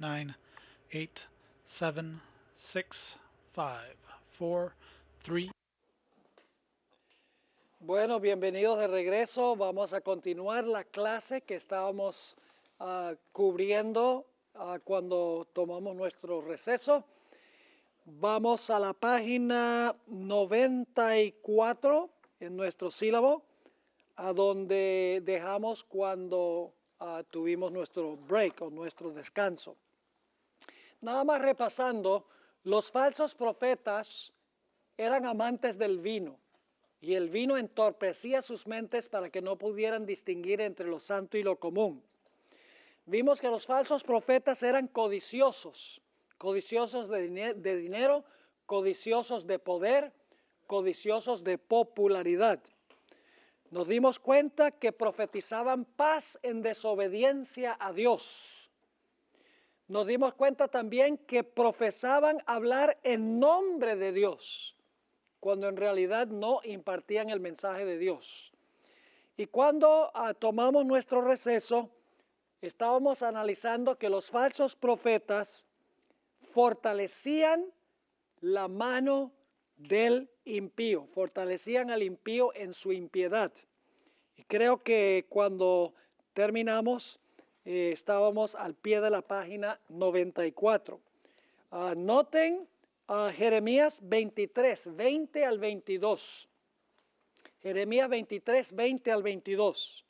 9, 8, 7, 6, 5, 4, 3. Bueno, bienvenidos de regreso. Vamos a continuar la clase que estábamos cubriendo cuando tomamos nuestro receso. Vamos a la página 94 en nuestro sílabo, a donde dejamos cuando tuvimos nuestro break o nuestro descanso. Nada más repasando, los falsos profetas eran amantes del vino y el vino entorpecía sus mentes para que no pudieran distinguir entre lo santo y lo común. Vimos que los falsos profetas eran codiciosos, codiciosos de dinero, codiciosos de poder, codiciosos de popularidad. Nos dimos cuenta que profetizaban paz en desobediencia a Dios. Nos dimos cuenta también que profesaban hablar en nombre de Dios, cuando en realidad no impartían el mensaje de Dios. Y cuando tomamos nuestro receso, estábamos analizando que los falsos profetas fortalecían la mano del impío, fortalecían al impío en su impiedad. Y creo que cuando terminamos, estábamos al pie de la página 94. Noten Jeremías 23, 20 al 22. Jeremías 23, 20 al 22.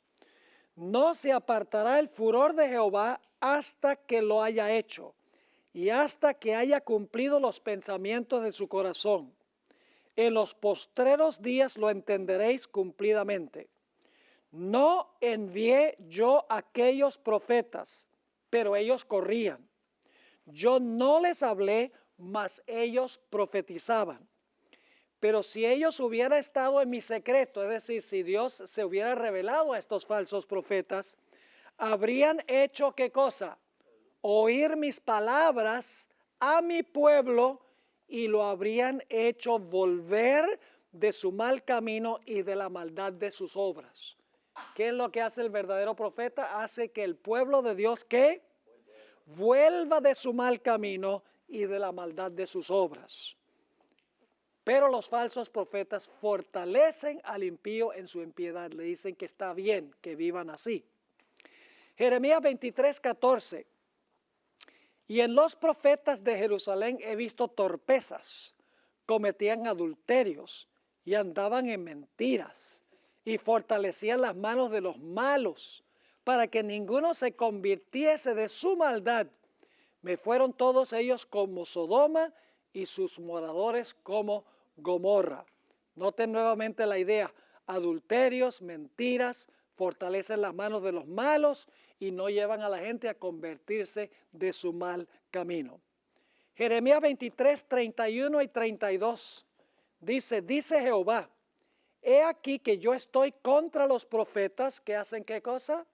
No se apartará el furor de Jehová hasta que lo haya hecho y hasta que haya cumplido los pensamientos de su corazón. En los postreros días lo entenderéis cumplidamente. No envié yo a aquellos profetas, pero ellos corrían. Yo no les hablé, mas ellos profetizaban. Pero si ellos hubieran estado en mi secreto, es decir, si Dios se hubiera revelado a estos falsos profetas, habrían hecho ¿qué cosa? Oír mis palabras a mi pueblo y lo habrían hecho volver de su mal camino y de la maldad de sus obras. ¿Qué es lo que hace el verdadero profeta? Hace que el pueblo de Dios ¿qué? Vuelva de su mal camino y de la maldad de sus obras. Pero los falsos profetas fortalecen al impío en su impiedad. Le dicen que está bien que vivan así. Jeremías 23, 14. Y en los profetas de Jerusalén he visto torpezas, cometían adulterios y andaban en mentiras y fortalecían las manos de los malos para que ninguno se convirtiese de su maldad. Me fueron todos ellos como Sodoma y sus moradores como Gomorra. Noten nuevamente la idea: adulterios, mentiras, fortalecen las manos de los malos y no llevan a la gente a convertirse de su mal camino. Jeremías 23, 31 y 32 dice Jehová: he aquí que yo estoy contra los profetas que hacen ¿qué cosa?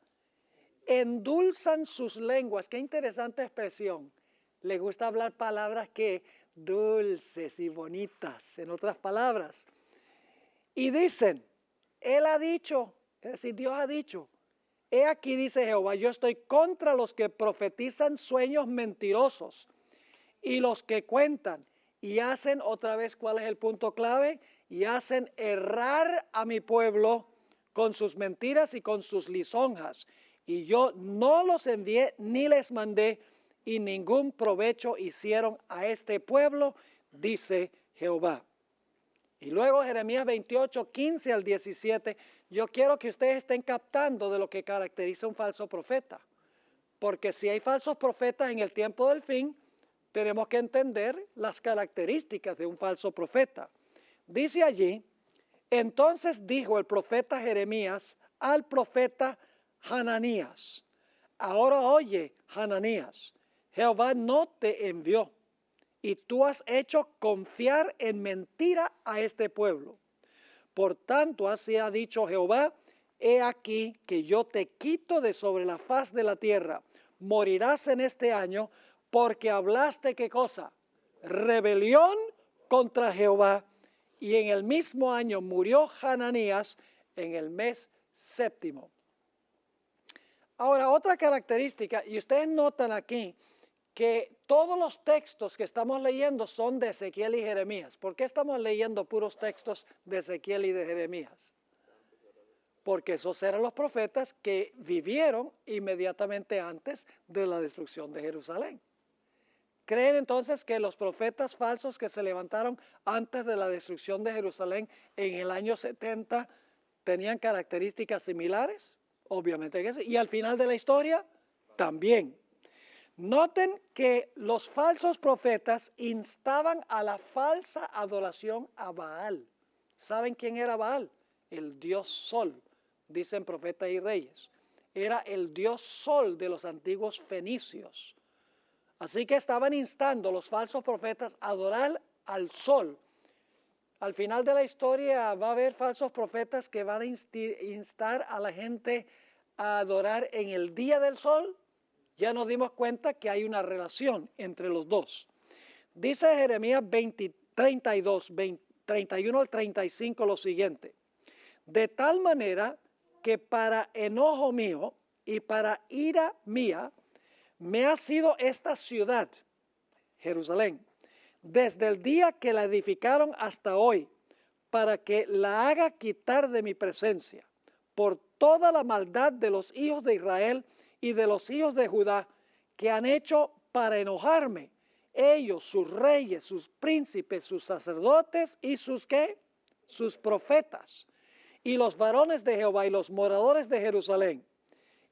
Endulzan sus lenguas. Qué interesante expresión. Les gusta hablar palabras que dulces y bonitas, en otras palabras. Y dicen, Él ha dicho, es decir, Dios ha dicho, he aquí dice Jehová, yo estoy contra los que profetizan sueños mentirosos y los que cuentan y hacen, otra vez, ¿cuál es el punto clave? Y hacen errar a mi pueblo con sus mentiras y con sus lisonjas. Y yo no los envié ni les mandé, y ningún provecho hicieron a este pueblo, dice Jehová. Y luego Jeremías 28, 15 al 17, yo quiero que ustedes estén captando de lo que caracteriza un falso profeta. Porque si hay falsos profetas en el tiempo del fin, tenemos que entender las características de un falso profeta. Dice allí, entonces dijo el profeta Jeremías al profeta Hananías: ahora oye, Hananías, Jehová no te envió, y tú has hecho confiar en mentira a este pueblo. Por tanto, así ha dicho Jehová: he aquí que yo te quito de sobre la faz de la tierra, morirás en este año, porque hablaste ¿qué cosa? Rebelión contra Jehová. Y en el mismo año murió Hananías en el mes séptimo. Ahora, otra característica, y ustedes notan aquí que todos los textos que estamos leyendo son de Ezequiel y Jeremías. ¿Por qué estamos leyendo puros textos de Ezequiel y de Jeremías? Porque esos eran los profetas que vivieron inmediatamente antes de la destrucción de Jerusalén. ¿Creen entonces que los profetas falsos que se levantaron antes de la destrucción de Jerusalén en el año 70 tenían características similares? Obviamente que sí. Y al final de la historia, también. Noten que los falsos profetas instaban a la falsa adoración a Baal. ¿Saben quién era Baal? El dios Sol, dicen Profetas y Reyes. Era el dios Sol de los antiguos fenicios. Así que estaban instando los falsos profetas a adorar al sol. Al final de la historia va a haber falsos profetas que van a instar a la gente a adorar en el día del sol. Ya nos dimos cuenta que hay una relación entre los dos. Dice Jeremías 31 al 35 lo siguiente. De tal manera que para enojo mío y para ira mía, me ha sido esta ciudad, Jerusalén, desde el día que la edificaron hasta hoy, para que la haga quitar de mi presencia, por toda la maldad de los hijos de Israel y de los hijos de Judá, que han hecho para enojarme, ellos, sus reyes, sus príncipes, sus sacerdotes y sus ¿qué? Sus profetas, y los varones de Jehová y los moradores de Jerusalén,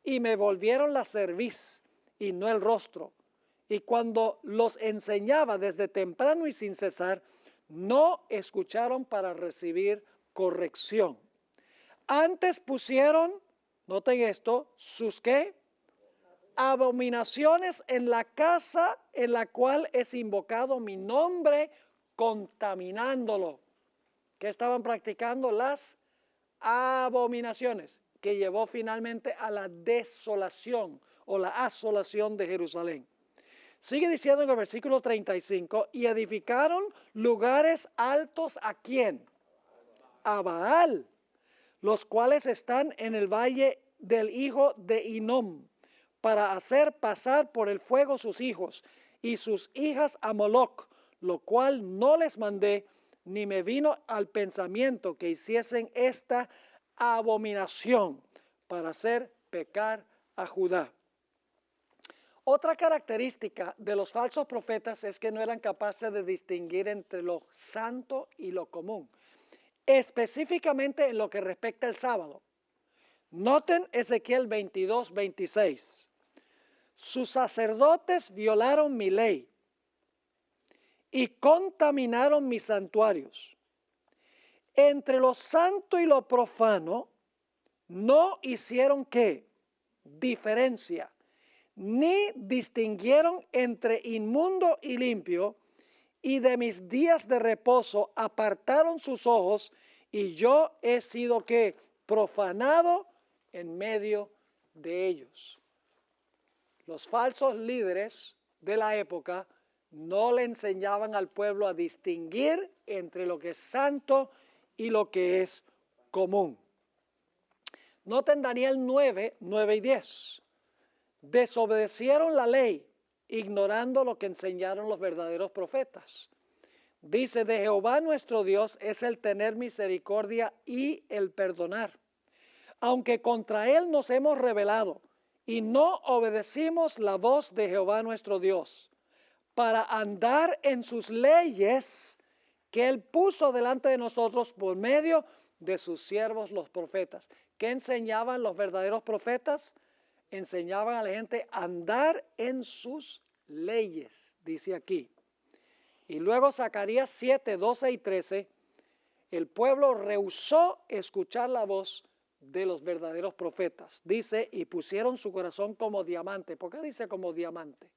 y me volvieron la cerviz y no el rostro. Y cuando los enseñaba desde temprano y sin cesar, no escucharon para recibir corrección. Antes pusieron, noten esto, sus ¿qué? Abominaciones en la casa en la cual es invocado mi nombre, contaminándolo. ¿Qué estaban practicando? Las abominaciones, que llevó finalmente a la desolación o la asolación de Jerusalén. Sigue diciendo en el versículo 35, y edificaron lugares altos ¿a quién? A Baal, los cuales están en el valle del hijo de Hinnom, para hacer pasar por el fuego sus hijos y sus hijas a Moloc, lo cual no les mandé, ni me vino al pensamiento que hiciesen esta abominación para hacer pecar a Judá. Otra característica de los falsos profetas es que no eran capaces de distinguir entre lo santo y lo común, específicamente en lo que respecta al sábado. Noten Ezequiel 22, 26. Sus sacerdotes violaron mi ley y contaminaron mis santuarios. Entre lo santo y lo profano no hicieron ¿qué? Diferencia, ni distinguieron entre inmundo y limpio, y de mis días de reposo apartaron sus ojos, y yo he sido ¿qué? Profanado en medio de ellos. Los falsos líderes de la época no le enseñaban al pueblo a distinguir entre lo que es santo y lo que es común. Noten Daniel 9, 9 y 10. Desobedecieron la ley, ignorando lo que enseñaron los verdaderos profetas. Dice, de Jehová nuestro Dios es el tener misericordia y el perdonar. Aunque contra él nos hemos rebelado y no obedecimos la voz de Jehová nuestro Dios, para andar en sus leyes que él puso delante de nosotros por medio de sus siervos los profetas. ¿Qué enseñaban los verdaderos profetas? Enseñaban a la gente a andar en sus leyes, dice aquí. Y luego Zacarías 7, 12 y 13, el pueblo rehusó escuchar la voz de los verdaderos profetas. Dice, y pusieron su corazón como diamante. ¿Por qué dice como diamante?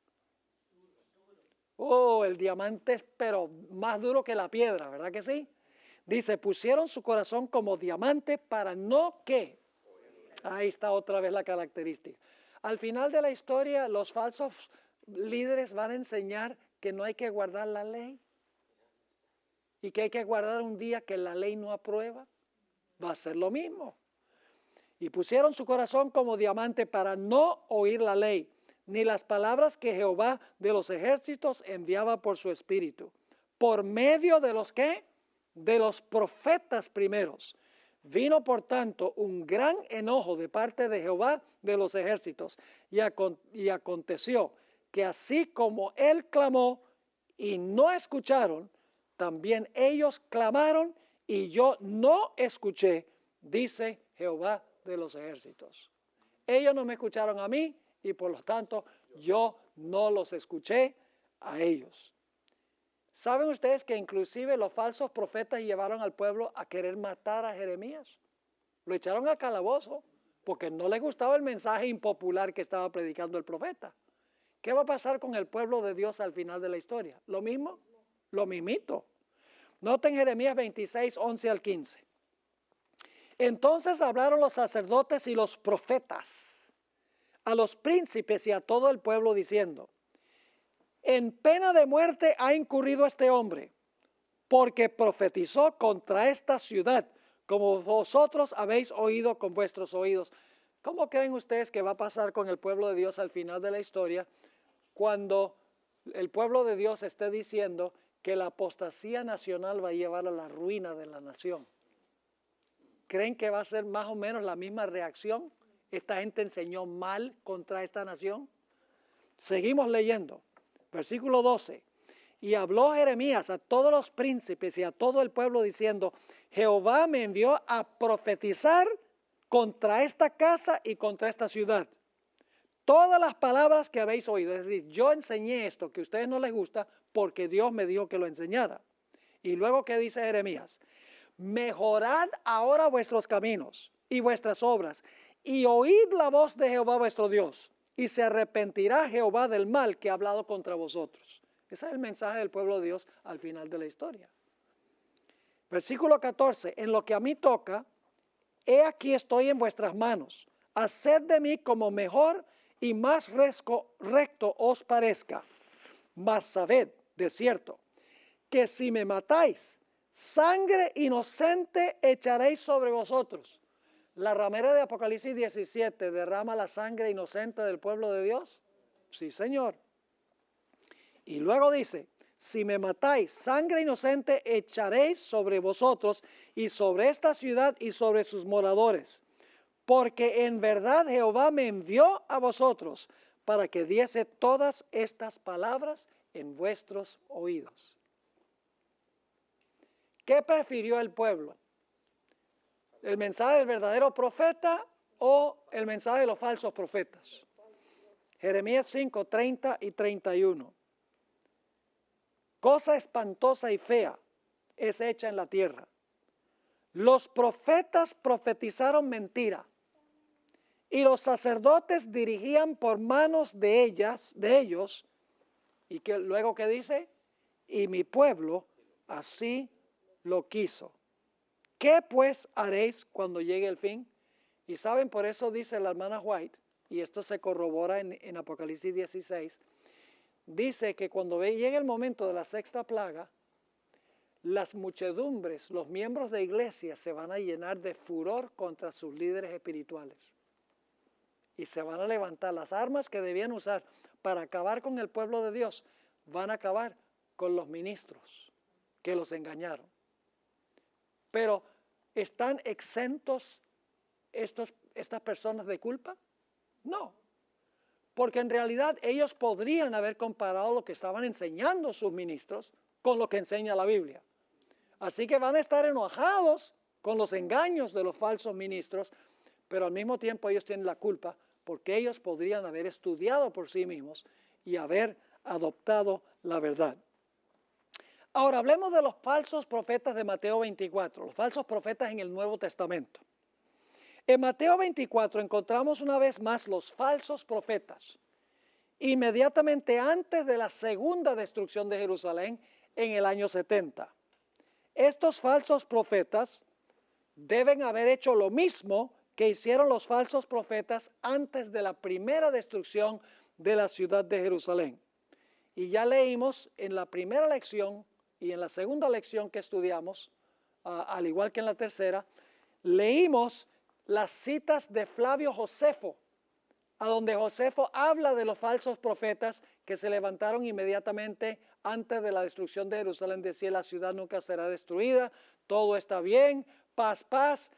Oh, el diamante es pero más duro que la piedra, ¿verdad que sí? Dice, pusieron su corazón como diamante para no ¿qué? Ahí está otra vez la característica. Al final de la historia, los falsos líderes van a enseñar que no hay que guardar la ley y que hay que guardar un día que la ley no aprueba. Va a ser lo mismo. Y pusieron su corazón como diamante para no oír la ley. ni las palabras que Jehová de los ejércitos enviaba por su espíritu. Por medio de los ¿qué? De los profetas primeros. Vino por tanto un gran enojo de parte de Jehová de los ejércitos. Y aconteció que así como él clamó y no escucharon, también ellos clamaron y yo no escuché, dice Jehová de los ejércitos. Ellos no me escucharon a mí y por lo tanto yo no los escuché a ellos. ¿Saben ustedes que inclusive los falsos profetas llevaron al pueblo a querer matar a Jeremías? Lo echaron a calabozo porque no les gustaba el mensaje impopular que estaba predicando el profeta. ¿Qué va a pasar con el pueblo de Dios al final de la historia? ¿Lo mismo? Lo mismito. Noten Jeremías 26, 11 al 15. Entonces hablaron los sacerdotes y los profetas a los príncipes y a todo el pueblo diciendo: en pena de muerte ha incurrido este hombre, porque profetizó contra esta ciudad, como vosotros habéis oído con vuestros oídos. ¿Cómo creen ustedes que va a pasar con el pueblo de Dios al final de la historia, cuando el pueblo de Dios esté diciendo que la apostasía nacional va a llevar a la ruina de la nación? ¿Creen que va a ser más o menos la misma reacción? ¿Esta gente enseñó mal contra esta nación? Seguimos leyendo. Versículo 12. Y habló Jeremías a todos los príncipes y a todo el pueblo diciendo: Jehová me envió a profetizar contra esta casa y contra esta ciudad. Todas las palabras que habéis oído, es decir, yo enseñé esto que a ustedes no les gusta porque Dios me dijo que lo enseñara. Y luego, ¿qué dice Jeremías? Mejorad ahora vuestros caminos y vuestras obras y oíd la voz de Jehová vuestro Dios. Y se arrepentirá Jehová del mal que ha hablado contra vosotros. Ese es el mensaje del pueblo de Dios al final de la historia. Versículo 14. En lo que a mí toca, he aquí estoy en vuestras manos. Haced de mí como mejor y más recto os parezca. Mas sabed, de cierto, que si me matáis, sangre inocente echaréis sobre vosotros. ¿La ramera de Apocalipsis 17 derrama la sangre inocente del pueblo de Dios? Sí, Señor. Y luego dice: si me matáis, sangre inocente echaréis sobre vosotros y sobre esta ciudad y sobre sus moradores. Porque en verdad Jehová me envió a vosotros para que diese todas estas palabras en vuestros oídos. ¿Qué prefirió el pueblo? ¿El mensaje del verdadero profeta o el mensaje de los falsos profetas? Jeremías 5, 30 y 31. Cosa espantosa y fea es hecha en la tierra. Los profetas profetizaron mentira y los sacerdotes dirigían por manos de ellos, y que luego que dice, y mi pueblo así lo quiso. ¿Qué pues haréis cuando llegue el fin? Y saben, por eso dice la hermana White, y esto se corrobora en Apocalipsis 16, dice que cuando llegue el momento de la sexta plaga, las muchedumbres, los miembros de iglesia se van a llenar de furor contra sus líderes espirituales. Y se van a levantar las armas que debían usar para acabar con el pueblo de Dios, van a acabar con los ministros que los engañaron. Pero, ¿están exentos estas personas de culpa? No, porque en realidad ellos podrían haber comparado lo que estaban enseñando sus ministros con lo que enseña la Biblia. Así que van a estar enojados con los engaños de los falsos ministros, pero al mismo tiempo ellos tienen la culpa porque ellos podrían haber estudiado por sí mismos y haber adoptado la verdad. Ahora hablemos de los falsos profetas de Mateo 24, los falsos profetas en el Nuevo Testamento. En Mateo 24 encontramos una vez más los falsos profetas, inmediatamente antes de la segunda destrucción de Jerusalén en el año 70. Estos falsos profetas deben haber hecho lo mismo que hicieron los falsos profetas antes de la primera destrucción de la ciudad de Jerusalén. Y ya leímos en la primera lección y en la segunda lección que estudiamos, al igual que en la tercera, leímos las citas de Flavio Josefo a donde Josefo habla de los falsos profetas que se levantaron inmediatamente antes de la destrucción de Jerusalén. Decía, la ciudad nunca será destruida, todo está bien, paz, paz.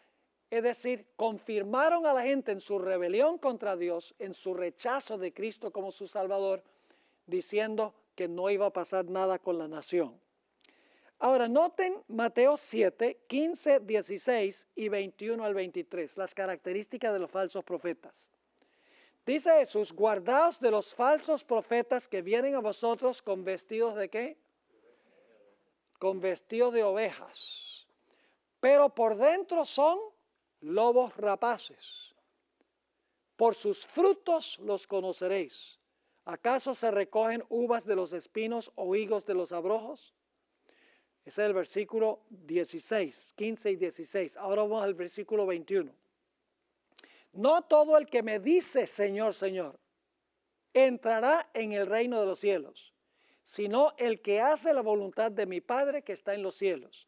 Es decir, confirmaron a la gente en su rebelión contra Dios, en su rechazo de Cristo como su Salvador, diciendo que no iba a pasar nada con la nación. Ahora noten Mateo 7, 15, 16 y 21 al 23, las características de los falsos profetas. Dice Jesús, guardaos de los falsos profetas que vienen a vosotros con vestidos de ¿qué? Con vestidos de ovejas, pero por dentro son lobos rapaces. Por sus frutos los conoceréis. ¿Acaso se recogen uvas de los espinos o higos de los abrojos? Ese es el versículo 16, 15 y 16. Ahora vamos al versículo 21. No todo el que me dice Señor, Señor, entrará en el reino de los cielos, sino el que hace la voluntad de mi Padre que está en los cielos.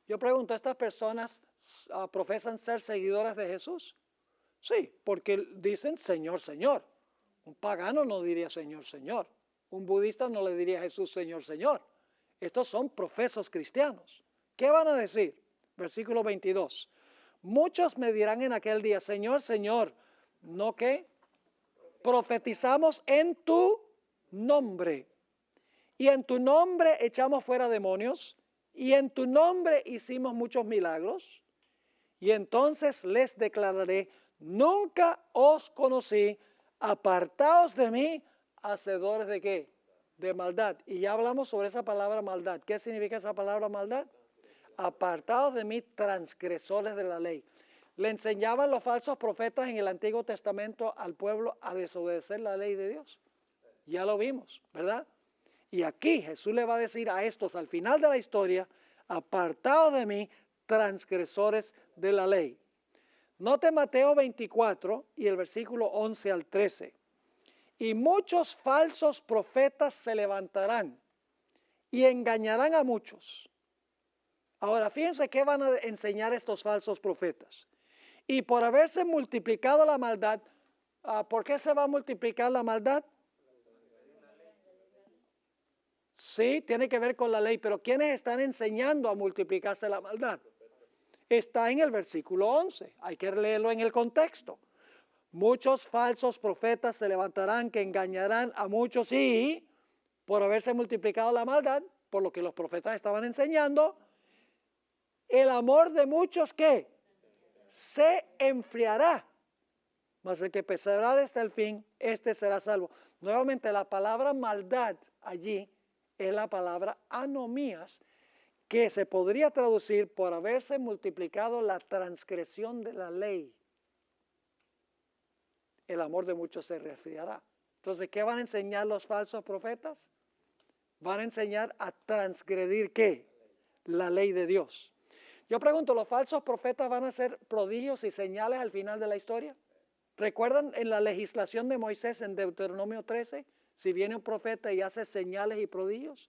Yo pregunto, ¿estas personas profesan ser seguidoras de Jesús? Sí, porque dicen Señor, Señor. Un pagano no diría Señor, Señor. Un budista no le diría a Jesús Señor, Señor. Estos son profesos cristianos. ¿Qué van a decir? Versículo 22. Muchos me dirán en aquel día, Señor, Señor, ¿no qué? Profetizamos en tu nombre. Y en tu nombre echamos fuera demonios. Y en tu nombre hicimos muchos milagros. Y entonces les declararé, nunca os conocí, apartaos de mí, hacedores de ¿qué? De maldad. Y ya hablamos sobre esa palabra maldad. ¿Qué significa esa palabra maldad? Apartados de mí, transgresores de la ley. Le enseñaban los falsos profetas en el Antiguo Testamento al pueblo a desobedecer la ley de Dios. Ya lo vimos, ¿verdad? Y aquí Jesús le va a decir a estos al final de la historia, apartados de mí, transgresores de la ley. Note Mateo 24 y el versículo 11 al 13. Y muchos falsos profetas se levantarán y engañarán a muchos. Ahora, fíjense qué van a enseñar estos falsos profetas. Y por haberse multiplicado la maldad, ¿por qué se va a multiplicar la maldad? Sí, tiene que ver con la ley, pero ¿quiénes están enseñando a multiplicarse la maldad? Está en el versículo 11, hay que leerlo en el contexto. Muchos falsos profetas se levantarán que engañarán a muchos y por haberse multiplicado la maldad, por lo que los profetas estaban enseñando, el amor de muchos ¿qué? Se enfriará, mas el que perseverare hasta el fin, este será salvo. Nuevamente la palabra maldad allí es la palabra anomías, que se podría traducir por haberse multiplicado la transgresión de la ley. El amor de muchos se enfriará. Entonces, ¿qué van a enseñar los falsos profetas? Van a enseñar a transgredir ¿qué? La ley de Dios. Yo pregunto, ¿los falsos profetas van a hacer prodigios y señales al final de la historia? ¿Recuerdan en la legislación de Moisés en Deuteronomio 13? Si viene un profeta y hace señales y prodigios,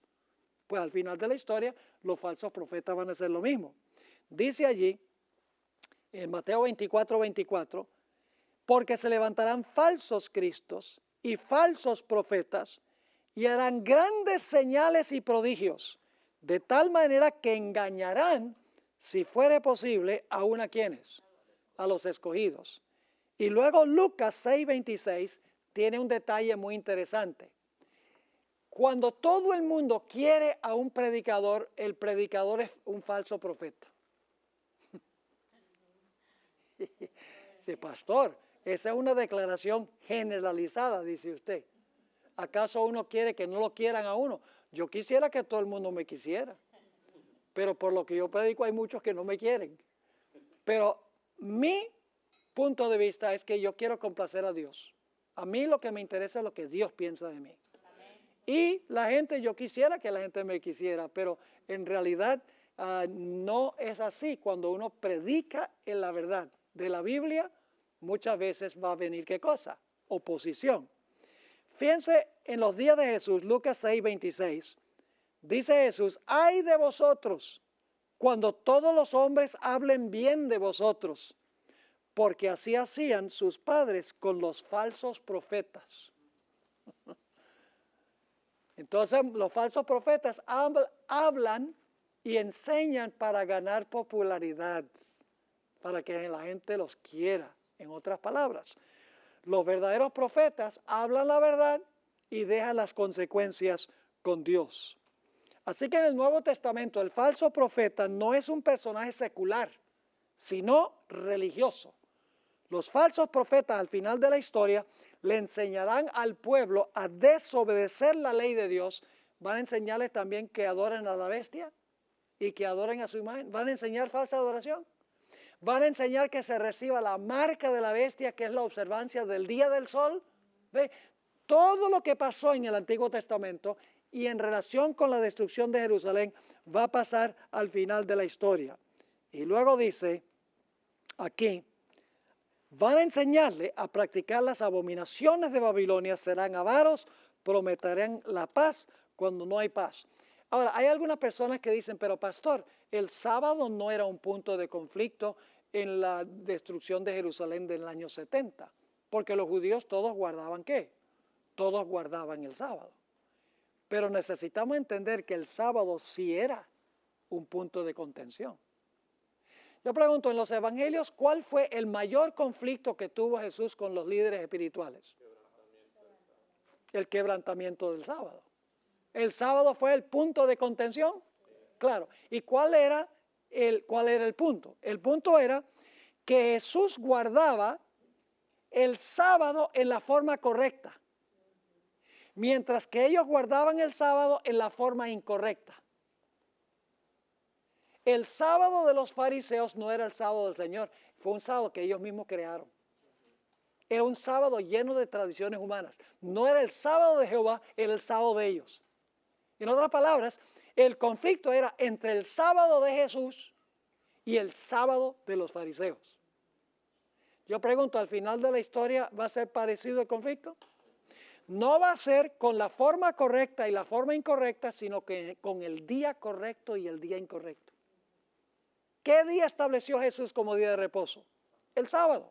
pues al final de la historia los falsos profetas van a hacer lo mismo. Dice allí, en Mateo 24, 24, porque se levantarán falsos cristos y falsos profetas y harán grandes señales y prodigios, de tal manera que engañarán, si fuere posible, aún a quienes, a los escogidos. Y luego Lucas 6:26 tiene un detalle muy interesante. Cuando todo el mundo quiere a un predicador, el predicador es un falso profeta. Dice, pastor, esa es una declaración generalizada, dice usted. ¿Acaso uno quiere que no lo quieran a uno? Yo quisiera que todo el mundo me quisiera, pero por lo que yo predico hay muchos que no me quieren. Pero mi punto de vista es que yo quiero complacer a Dios. A mí lo que me interesa es lo que Dios piensa de mí. Y la gente, yo quisiera que la gente me quisiera, pero en realidad no es así. Cuando uno predica en la verdad de la Biblia, muchas veces va a venir ¿qué cosa? Oposición. Fíjense en los días de Jesús, Lucas 6:26, dice Jesús, ay de vosotros cuando todos los hombres hablen bien de vosotros, porque así hacían sus padres con los falsos profetas. Entonces los falsos profetas hablan y enseñan para ganar popularidad, para que la gente los quiera. En otras palabras, los verdaderos profetas hablan la verdad y dejan las consecuencias con Dios. Así que en el Nuevo Testamento el falso profeta no es un personaje secular, sino religioso. Los falsos profetas al final de la historia le enseñarán al pueblo a desobedecer la ley de Dios. Van a enseñarles también que adoren a la bestia y que adoren a su imagen. Van a enseñar falsa adoración. Van a enseñar que se reciba la marca de la bestia, que es la observancia del día del sol. ¿Ve? Todo lo que pasó en el Antiguo Testamento y en relación con la destrucción de Jerusalén va a pasar al final de la historia. Y luego dice aquí, van a enseñarle a practicar las abominaciones de Babilonia, serán avaros, prometerán la paz cuando no hay paz. Ahora, hay algunas personas que dicen, pero pastor, el sábado no era un punto de conflicto en la destrucción de Jerusalén del año 70, porque los judíos todos guardaban ¿qué? Todos guardaban el sábado. Pero necesitamos entender que el sábado sí era un punto de contención. Yo pregunto, en los evangelios, ¿cuál fue el mayor conflicto que tuvo Jesús con los líderes espirituales? El quebrantamiento del sábado. ¿El sábado fue el punto de contención? Claro. ¿Y cuál era el punto? El punto era que Jesús guardaba el sábado en la forma correcta, mientras que ellos guardaban el sábado en la forma incorrecta. El sábado de los fariseos no era el sábado del Señor, fue un sábado que ellos mismos crearon. Era un sábado lleno de tradiciones humanas. No era el sábado de Jehová, era el sábado de ellos. En otras palabras, el conflicto era entre el sábado de Jesús y el sábado de los fariseos. Yo pregunto, ¿al final de la historia va a ser parecido el conflicto? No va a ser con la forma correcta y la forma incorrecta, sino que con el día correcto y el día incorrecto. ¿Qué día estableció Jesús como día de reposo? El sábado.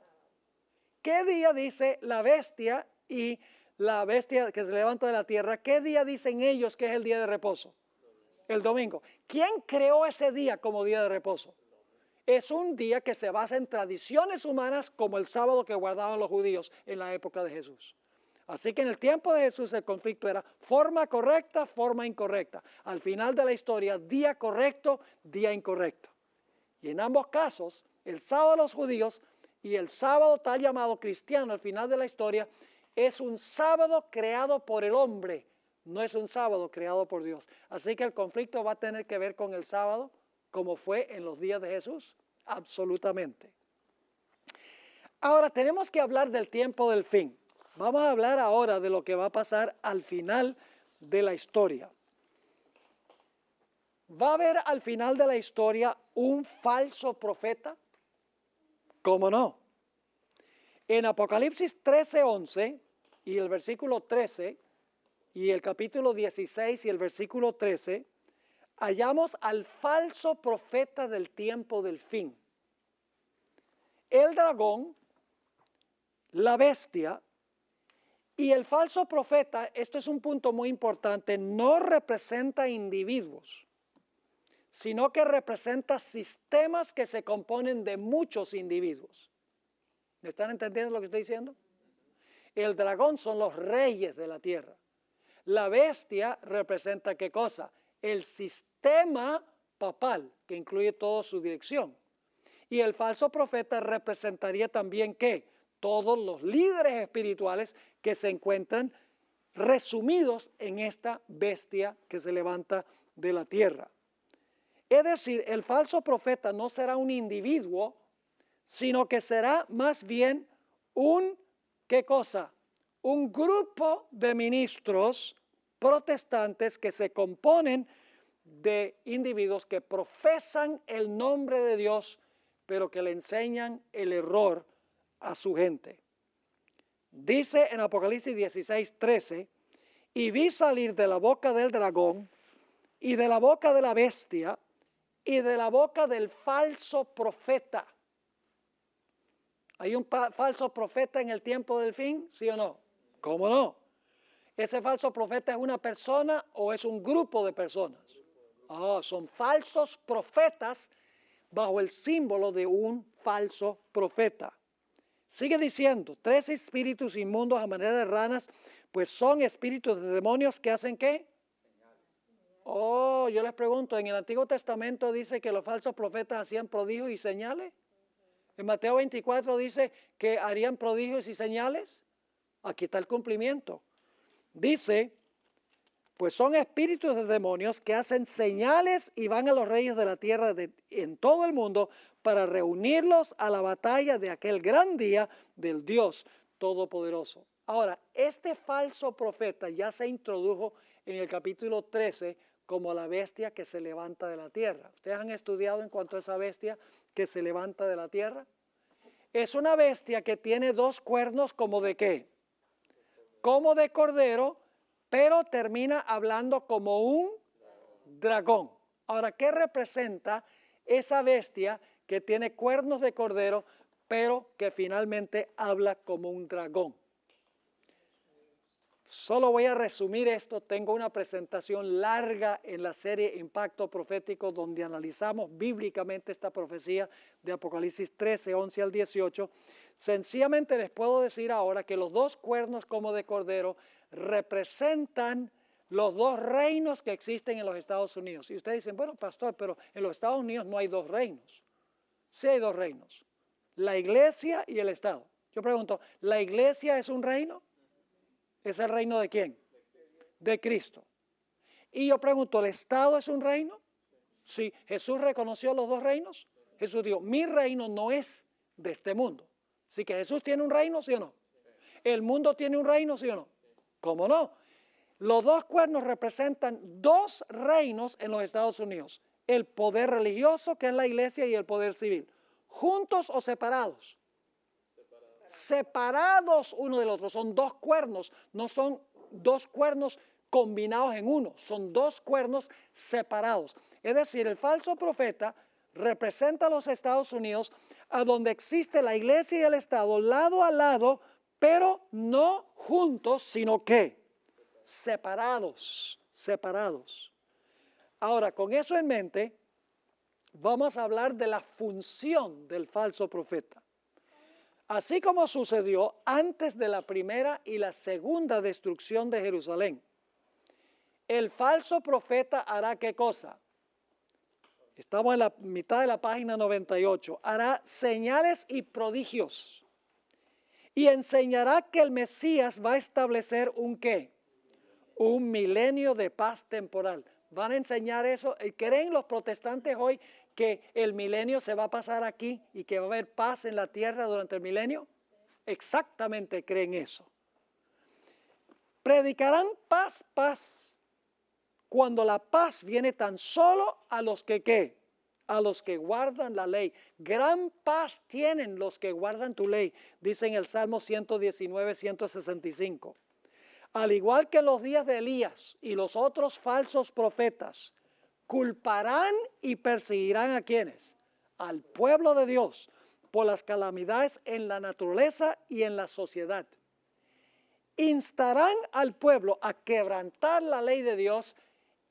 ¿Qué día dice la bestia y la bestia que se levanta de la tierra? ¿Qué día dicen ellos que es el día de reposo? El domingo. ¿Quién creó ese día como día de reposo? Es un día que se basa en tradiciones humanas como el sábado que guardaban los judíos en la época de Jesús. Así que en el tiempo de Jesús el conflicto era forma correcta, forma incorrecta. Al final de la historia, día correcto, día incorrecto. Y en ambos casos, el sábado de los judíos y el sábado tal llamado cristiano al final de la historia es un sábado creado por el hombre, no es un sábado creado por Dios. Así que el conflicto va a tener que ver con el sábado como fue en los días de Jesús, absolutamente. Ahora tenemos que hablar del tiempo del fin. Vamos a hablar ahora de lo que va a pasar al final de la historia. ¿Va a haber al final de la historia un falso profeta? ¿Cómo no? En Apocalipsis 13:11 y el versículo 13 y el capítulo 16 y el versículo 13, hallamos al falso profeta del tiempo del fin. El dragón, la bestia y el falso profeta, esto es un punto muy importante, no representa individuos, sino que representa sistemas que se componen de muchos individuos. ¿Me están entendiendo lo que estoy diciendo? El dragón son los reyes de la tierra. La bestia representa ¿qué cosa? El sistema papal, que incluye toda su dirección. Y el falso profeta representaría también ¿qué? Todos los líderes espirituales que se encuentran resumidos en esta bestia que se levanta de la tierra. Es decir, el falso profeta no será un individuo, sino que será más bien ¿qué cosa? Un grupo de ministros protestantes que se componen de individuos que profesan el nombre de Dios, pero que le enseñan el error a su gente. Dice en Apocalipsis 16:13, y vi salir de la boca del dragón y de la boca de la bestia y de la boca del falso profeta ¿Hay un falso profeta en el tiempo del fin? ¿Sí o no? ¿Cómo no? ¿Ese falso profeta es una persona o es un grupo de personas? Son falsos profetas bajo el símbolo de un falso profeta. Sigue diciendo, 3 espíritus inmundos a manera de ranas, pues son espíritus de demonios que hacen ¿qué? Yo les pregunto, ¿en el Antiguo Testamento dice que los falsos profetas hacían prodigios y señales? En Mateo 24 dice que harían prodigios y señales. Aquí está el cumplimiento. Dice, pues son espíritus de demonios que hacen señales y van a los reyes de la tierra en todo el mundo para reunirlos a la batalla de aquel gran día del Dios Todopoderoso. Ahora, este falso profeta ya se introdujo en el capítulo 13 como la bestia que se levanta de la tierra. ¿Ustedes han estudiado en cuanto a esa bestia que se levanta de la tierra? Es una bestia que tiene 2 cuernos como de ¿qué? Como de cordero, pero termina hablando como un dragón. Ahora, ¿qué representa esa bestia que tiene cuernos de cordero, pero que finalmente habla como un dragón? Solo voy a resumir esto. Tengo una presentación larga en la serie Impacto Profético donde analizamos bíblicamente esta profecía de Apocalipsis 13, 11 al 18. Sencillamente les puedo decir ahora que los 2 cuernos como de cordero representan los 2 reinos que existen en los Estados Unidos. Y ustedes dicen, bueno, pastor, pero en los Estados Unidos no hay 2 reinos. Sí hay 2 reinos, la iglesia y el Estado. Yo pregunto, ¿la iglesia es un reino? ¿Es el reino de quién? De Cristo. Y yo pregunto, ¿el Estado es un reino? Sí. ¿Jesús reconoció los 2 reinos? Jesús dijo, mi reino no es de este mundo. Así que Jesús tiene un reino, ¿sí o no? ¿El mundo tiene un reino, sí o no? ¿Cómo no? Los 2 cuernos representan 2 reinos en los Estados Unidos. El poder religioso, que es la iglesia, y el poder civil. ¿Juntos o separados? Separados uno del otro. Son 2 cuernos, no son 2 cuernos combinados en uno. Son 2 cuernos separados. Es decir, el falso profeta representa a los Estados Unidos a donde existe la iglesia y el Estado lado a lado, pero no juntos, sino que separados. Ahora, con eso en mente, vamos a hablar de la función del falso profeta. Así como sucedió antes de la primera y la segunda destrucción de Jerusalén, el falso profeta hará ¿qué cosa? Estamos en la mitad de la página 98. Hará señales y prodigios y enseñará que el Mesías va a establecer ¿un qué? Un milenio de paz temporal. Van a enseñar eso. ¿Creen los protestantes hoy que el milenio se va a pasar aquí y que va a haber paz en la tierra durante el milenio? Exactamente creen eso. Predicarán paz, paz, cuando la paz viene tan solo a los que ¿qué? A los que guardan la ley. Gran paz tienen los que guardan tu ley, dice en el Salmo 119, 165. Al igual que en los días de Elías y los otros falsos profetas, culparán y perseguirán ¿a quiénes? Al pueblo de Dios por las calamidades en la naturaleza y en la sociedad. Instarán al pueblo a quebrantar la ley de Dios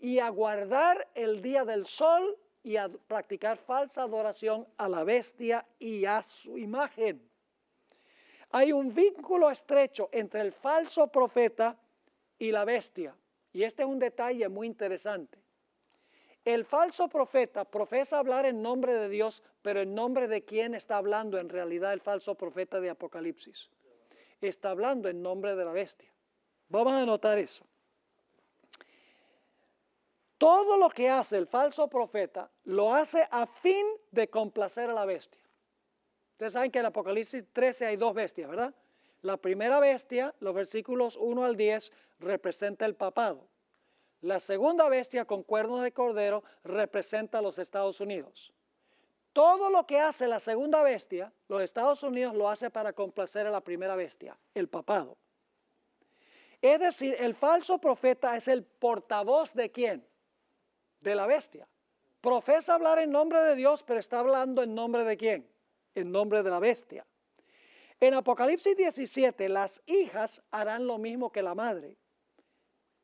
y a guardar el día del sol y a practicar falsa adoración a la bestia y a su imagen. Hay un vínculo estrecho entre el falso profeta y la bestia. Y este es un detalle muy interesante. El falso profeta profesa hablar en nombre de Dios, pero en nombre de quién está hablando en realidad el falso profeta de Apocalipsis. Está hablando en nombre de la bestia. Vamos a anotar eso. Todo lo que hace el falso profeta lo hace a fin de complacer a la bestia. Ustedes saben que en Apocalipsis 13 hay 2 bestias, ¿verdad? La primera bestia, los versículos 1 al 10, representa el papado. La segunda bestia con cuernos de cordero representa a los Estados Unidos. Todo lo que hace la segunda bestia, los Estados Unidos lo hace para complacer a la primera bestia, el papado. Es decir, el falso profeta es el portavoz ¿de quién? De la bestia. Profesa hablar en nombre de Dios, pero está hablando en nombre de quién? En nombre de la bestia. En Apocalipsis 17, las hijas harán lo mismo que la madre.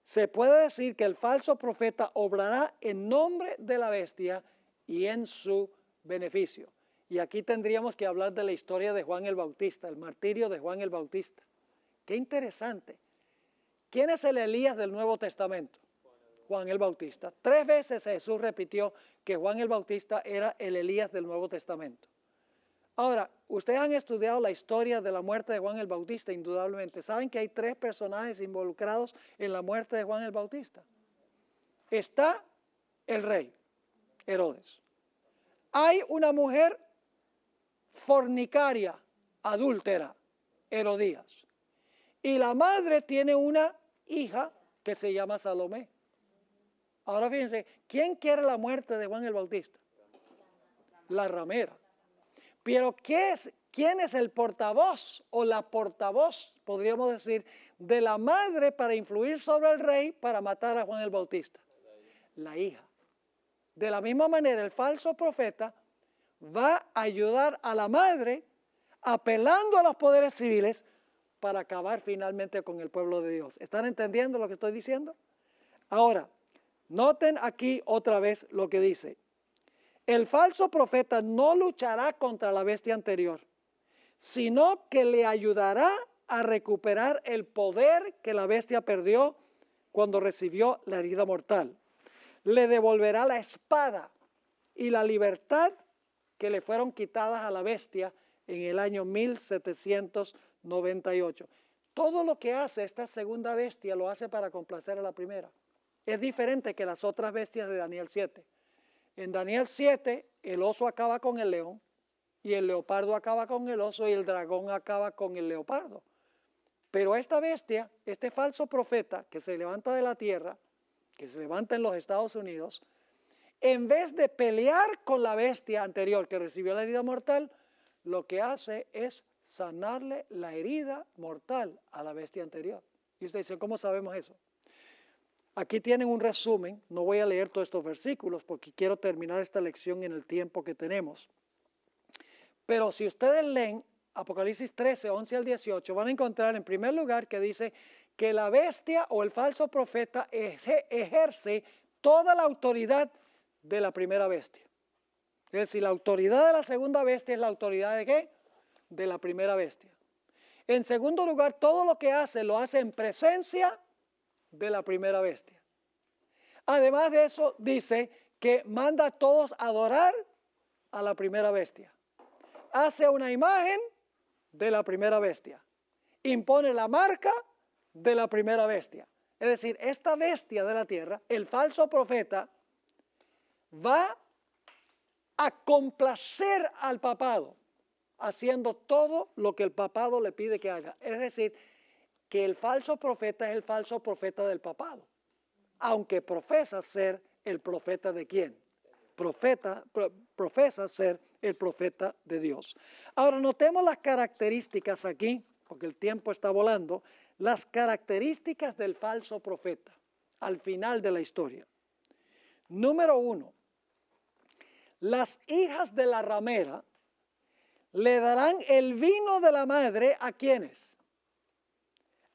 Se puede decir que el falso profeta obrará en nombre de la bestia y en su beneficio. Y aquí tendríamos que hablar de la historia de Juan el Bautista, el martirio de Juan el Bautista. Qué interesante. ¿Quién es el Elías del Nuevo Testamento? Juan el Bautista. 3 veces Jesús repitió que Juan el Bautista era el Elías del Nuevo Testamento. Ahora, ustedes han estudiado la historia de la muerte de Juan el Bautista, indudablemente. ¿Saben que hay 3 personajes involucrados en la muerte de Juan el Bautista? Está el rey, Herodes. Hay una mujer fornicaria, adúltera, Herodías. Y la madre tiene una hija que se llama Salomé. Ahora fíjense, ¿quién quiere la muerte de Juan el Bautista? La ramera. Pero ¿quién es el portavoz o la portavoz, podríamos decir, de la madre para influir sobre el rey para matar a Juan el Bautista? La hija. De la misma manera, el falso profeta va a ayudar a la madre apelando a los poderes civiles para acabar finalmente con el pueblo de Dios. ¿Están entendiendo lo que estoy diciendo? Ahora, noten aquí otra vez lo que dice. El falso profeta no luchará contra la bestia anterior, sino que le ayudará a recuperar el poder que la bestia perdió cuando recibió la herida mortal. Le devolverá la espada y la libertad que le fueron quitadas a la bestia en el año 1798. Todo lo que hace esta segunda bestia lo hace para complacer a la primera. Es diferente que las otras bestias de Daniel 7. En Daniel 7, el oso acaba con el león, y el leopardo acaba con el oso, y el dragón acaba con el leopardo. Pero esta bestia, este falso profeta que se levanta de la tierra, que se levanta en los Estados Unidos, en vez de pelear con la bestia anterior que recibió la herida mortal, lo que hace es sanarle la herida mortal a la bestia anterior. Y usted dice, ¿cómo sabemos eso? Aquí tienen un resumen, no voy a leer todos estos versículos porque quiero terminar esta lección en el tiempo que tenemos. Pero si ustedes leen Apocalipsis 13, 11 al 18, van a encontrar en primer lugar que dice que la bestia o el falso profeta ejerce toda la autoridad de la primera bestia. Es decir, la autoridad de la segunda bestia es la autoridad ¿de qué? De la primera bestia. En segundo lugar, todo lo que hace lo hace en presencia de la primera bestia. Además de eso, dice que manda a todos a adorar a la primera bestia. Hace una imagen de la primera bestia. Impone la marca de la primera bestia. Es decir, esta bestia de la tierra, el falso profeta, va a complacer al papado, haciendo todo lo que el papado le pide que haga. Es decir, que el falso profeta es el falso profeta del papado, aunque profesa ser el profeta de quién. Profesa ser el profeta de Dios. Ahora notemos las características aquí, porque el tiempo está volando, las características del falso profeta al final de la historia. Número 1, las hijas de la ramera le darán el vino de la madre ¿a quiénes?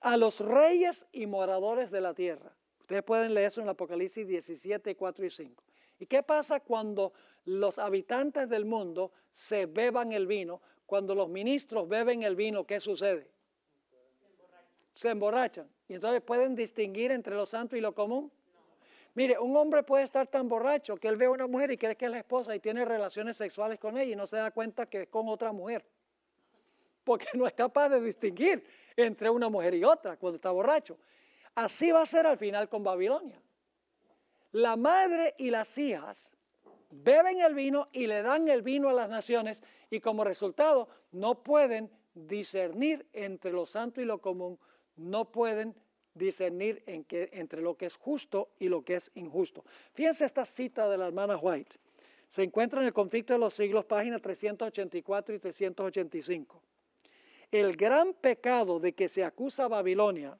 A los reyes y moradores de la tierra. Ustedes pueden leer eso en Apocalipsis 17, 4 y 5. ¿Y qué pasa cuando los habitantes del mundo se beban el vino? Cuando los ministros beben el vino, ¿qué sucede? Se emborrachan. ¿Y entonces pueden distinguir entre lo santo y lo común? No. Mire, un hombre puede estar tan borracho que él ve a una mujer y cree que es la esposa y tiene relaciones sexuales con ella y no se da cuenta que es con otra mujer. Porque no es capaz de distinguir entre una mujer y otra cuando está borracho. Así va a ser al final con Babilonia. La madre y las hijas beben el vino y le dan el vino a las naciones y como resultado no pueden discernir entre lo santo y lo común, no pueden discernir entre lo que es justo y lo que es injusto. Fíjense esta cita de la hermana White. Se encuentra en el Conflicto de los Siglos, páginas 384 y 385. El gran pecado de que se acusa a Babilonia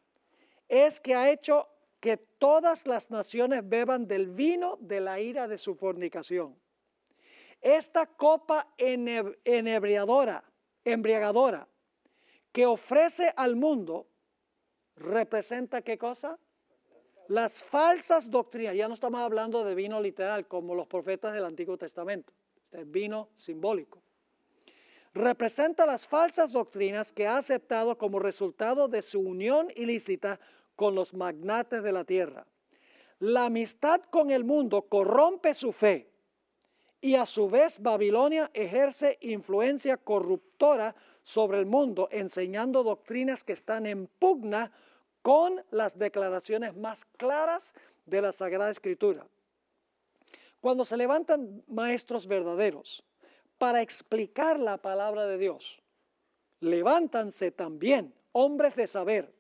es que ha hecho que todas las naciones beban del vino de la ira de su fornicación. Esta copa embriagadora que ofrece al mundo representa ¿qué cosa? Las falsas doctrinas. Ya no estamos hablando de vino literal como los profetas del Antiguo Testamento, es vino simbólico. Representa las falsas doctrinas que ha aceptado como resultado de su unión ilícita con los magnates de la tierra. La amistad con el mundo corrompe su fe y a su vez Babilonia ejerce influencia corruptora sobre el mundo, enseñando doctrinas que están en pugna con las declaraciones más claras de la Sagrada Escritura. Cuando se levantan maestros verdaderos para explicar la palabra de Dios, levántanse también hombres de saber,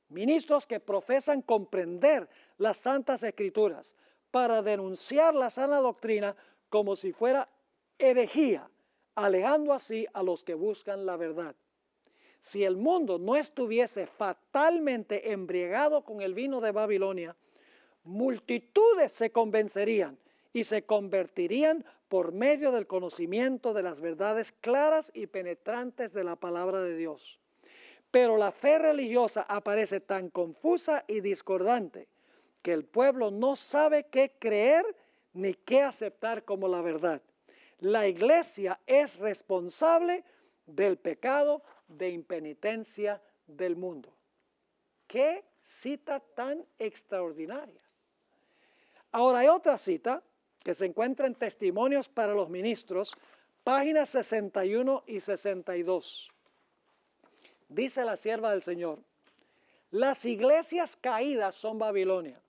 ministros que profesan comprender las santas escrituras para denunciar la sana doctrina como si fuera herejía, alegando así a los que buscan la verdad. Si el mundo no estuviese fatalmente embriagado con el vino de Babilonia, multitudes se convencerían y se convertirían por medio del conocimiento de las verdades claras y penetrantes de la palabra de Dios. Pero la fe religiosa aparece tan confusa y discordante que el pueblo no sabe qué creer ni qué aceptar como la verdad. La iglesia es responsable del pecado de impenitencia del mundo. ¡Qué cita tan extraordinaria! Ahora hay otra cita que se encuentra en Testimonios para los Ministros, páginas 61 y 62. Dice la sierva del Señor: las iglesias caídas son Babilonia.